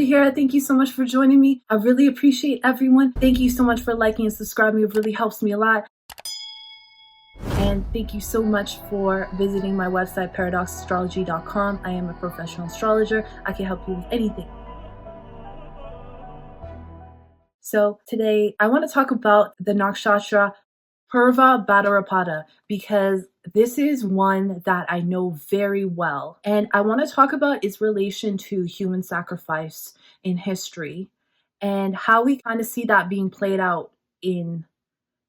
Here. Thank you so much for joining me. I really appreciate everyone. Thank you so much for liking and subscribing. It really helps me a lot. And thank you so much for visiting my website, paradoxastrology.com. I am a professional astrologer. I can help you with anything. So today I want to talk about the nakshatra Purva Bhadrapada, because this is one that I know very well. And I want to talk about its relation to human sacrifice in history and how we kind of see that being played out in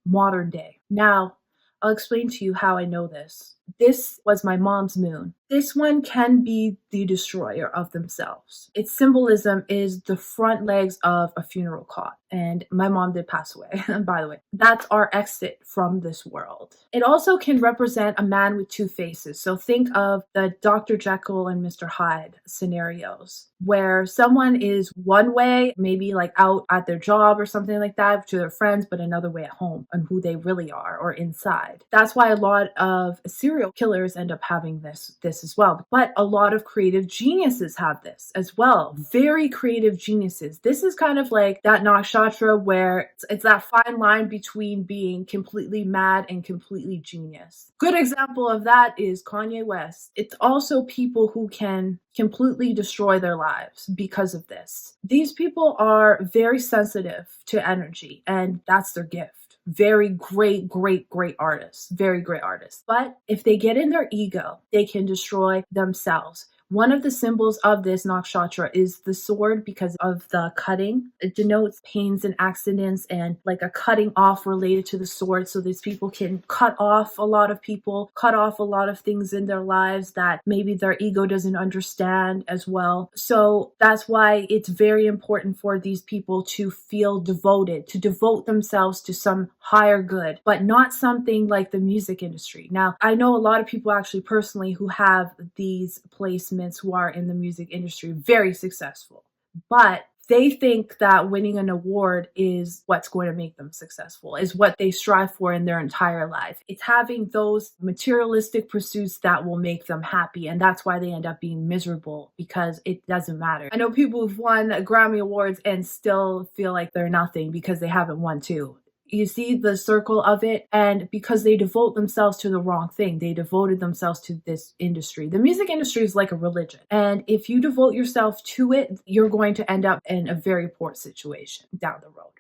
modern day. Now, I'll explain to you how I know this. This was my mom's moon. This one can be the destroyer of themselves. Its symbolism is the front legs of a funeral cot. And my mom did pass away, by the way. That's our exit from this world. It also can represent a man with two faces. So think of the Dr. Jekyll and Mr. Hyde scenarios, where someone is one way, maybe like out at their job or something like that to their friends, but another way at home and who they really are or inside. That's why a lot of serial killers end up having this as well. But a lot of creative geniuses have this as well. Very creative geniuses. This is kind of like that nakshatra where it's that fine line between being completely mad and completely genius. Good example of that is Kanye West. It's also people who can completely destroy their lives because of this. These people are very sensitive to energy, and that's their gift. Very great artists, very great artists. But if they get in their ego, they can destroy themselves. One of the symbols of this nakshatra is the sword because of the cutting. It denotes pains and accidents and like a cutting off related to the sword. So these people can cut off a lot of people, cut off a lot of things in their lives that maybe their ego doesn't understand as well. So that's why it's very important for these people to feel devoted, to devote themselves to some higher good, but not something like the music industry. Now, I know a lot of people actually personally who have these placements who are in the music industry, very successful, but they think that winning an award is what's going to make them successful, is what they strive for in their entire life. It's having those materialistic pursuits that will make them happy, and that's why they end up being miserable, because it doesn't matter. I know people who've won Grammy Awards and still feel like they're nothing because they haven't won too. You see the circle of it, and because they devote themselves to the wrong thing, they devoted themselves to this industry. The music industry is like a religion, and if you devote yourself to it, you're going to end up in a very poor situation down the road.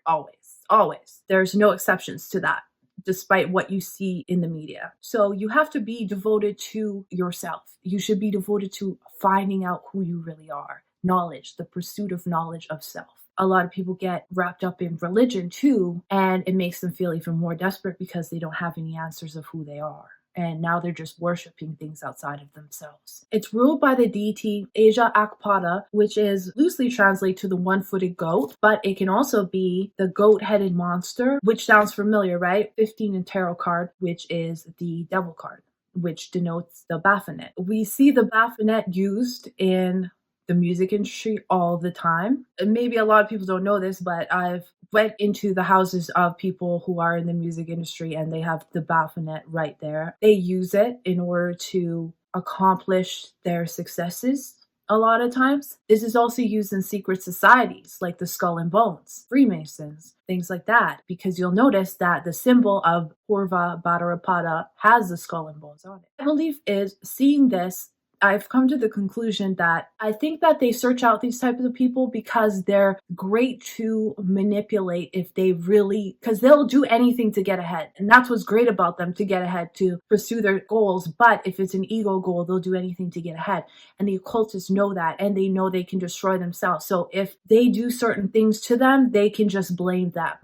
Always. There's no exceptions to that, despite what you see in the media. So you have to be devoted to yourself. You should be devoted to finding out who you really are. Knowledge, the pursuit of knowledge of self. A lot of people get wrapped up in religion too, and it makes them feel even more desperate because they don't have any answers of who they are. And now they're just worshiping things outside of themselves. It's ruled by the deity Aja Akpada, which is loosely translated to the one-footed goat, but it can also be the goat-headed monster, which sounds familiar, right? 15 in tarot card, which is the devil card, which denotes the Baphomet. We see the Baphomet used in the music industry all the time. And maybe a lot of people don't know this, but I've went into the houses of people who are in the music industry and they have the Baphomet right there. They use it in order to accomplish their successes a lot of times. This is also used in secret societies like the Skull and Bones, Freemasons, things like that, because you'll notice that the symbol of Purva Bhadrapada has the skull and bones on it. My belief is seeing this, I've come to the conclusion that I think that they search out these types of people because they're great to manipulate if they really, because they'll do anything to get ahead. And that's what's great about them, to get ahead, to pursue their goals. But if it's an ego goal, they'll do anything to get ahead. And the occultists know that, and they know they can destroy themselves. So if they do certain things to them, they can just blame them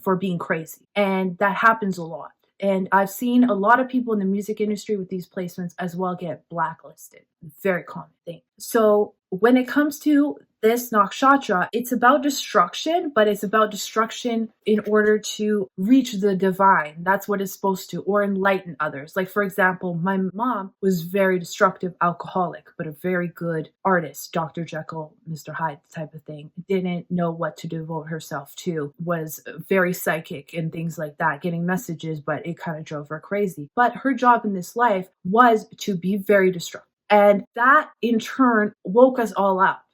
for being crazy. And that happens a lot. And I've seen a lot of people in the music industry with these placements as well get blacklisted. Very common thing. So when it comes to this nakshatra, it's about destruction, but it's about destruction in order to reach the divine. That's what it's supposed to, or enlighten others. Like, for example, my mom was very destructive alcoholic, but a very good artist, Dr. Jekyll, Mr. Hyde type of thing. Didn't know what to devote herself to, was very psychic and things like that, getting messages, but it kind of drove her crazy. But her job in this life was to be very destructive. And that in turn woke us all up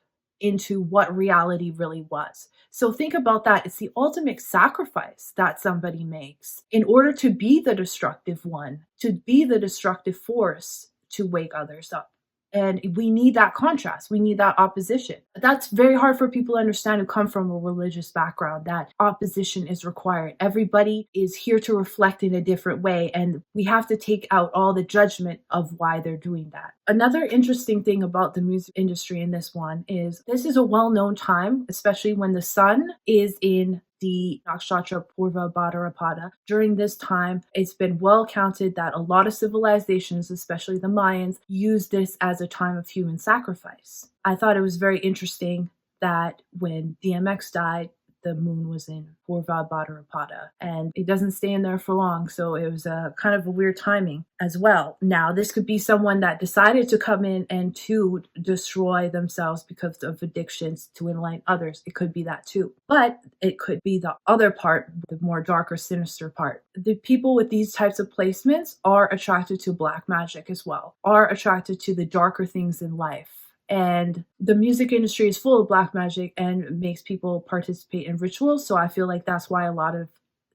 into what reality really was. So think about that. It's the ultimate sacrifice that somebody makes in order to be the destructive one, to be the destructive force to wake others up. And we need that contrast. We need that opposition. That's very hard for people to understand who come from a religious background, that opposition is required. Everybody is here to reflect in a different way, and we have to take out all the judgment of why they're doing that. Another interesting thing about the music industry in this one is this is a well-known time, especially when the sun is in the nakshatra Purva Bhadrapada. During this time, it's been well counted that a lot of civilizations, especially the Mayans, use this as a time of human sacrifice. I thought it was very interesting that when DMX died, the moon was in Purva Bhadrapada, and it doesn't stay in there for long, so it was a kind of a weird timing as well. Now, this could be someone that decided to come in and to destroy themselves because of addictions to enlighten others. It could be that too, but it could be the other part, the more darker, sinister part. The people with these types of placements are attracted to black magic as well, are attracted to the darker things in life. And the music industry is full of black magic and makes people participate in rituals. So I feel like that's why a lot of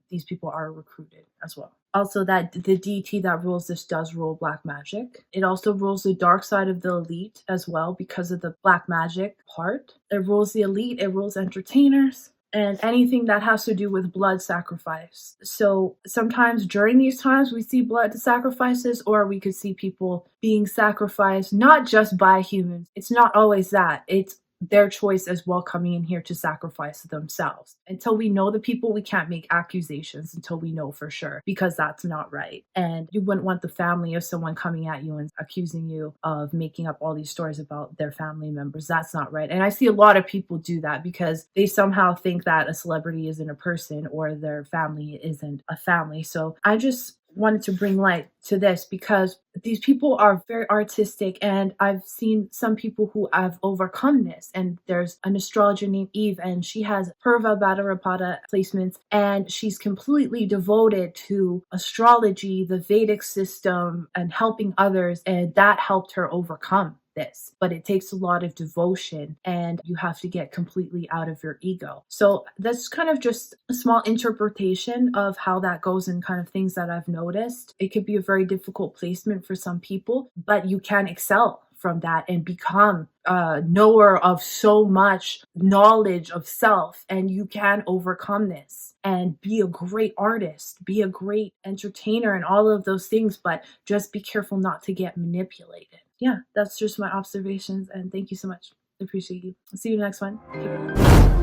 these people are recruited as well. Also, that the deity that rules this does rule black magic. It also rules the dark side of the elite as well because of the black magic part. It rules the elite, it rules entertainers, and anything that has to do with blood sacrifice. So sometimes during these times we see blood sacrifices, or we could see people being sacrificed, not just by humans. It's not always that. It's their choice as well coming in here to sacrifice themselves. Until we know the people, we can't make accusations until we know for sure, because that's not right. And you wouldn't want the family of someone coming at you and accusing you of making up all these stories about their family members. That's not right. And I see a lot of people do that because they somehow think that a celebrity isn't a person or their family isn't a family. So I just wanted to bring light to this because these people are very artistic, and I've seen some people who have overcome this. And there's an astrologer named Eve, and she has Purva Bhadrapada placements, and she's completely devoted to astrology, the Vedic system, and helping others, and that helped her overcome this. But it takes a lot of devotion, and you have to get completely out of your ego. So that's kind of just a small interpretation of how that goes and kind of things that I've noticed. It could be a very difficult placement for some people, but you can excel from that and become a knower of so much knowledge of self, and you can overcome this and be a great artist, be a great entertainer, and all of those things, but just be careful not to get manipulated. Yeah, that's just my observations, and thank you so much. I appreciate you. I'll see you in the next one.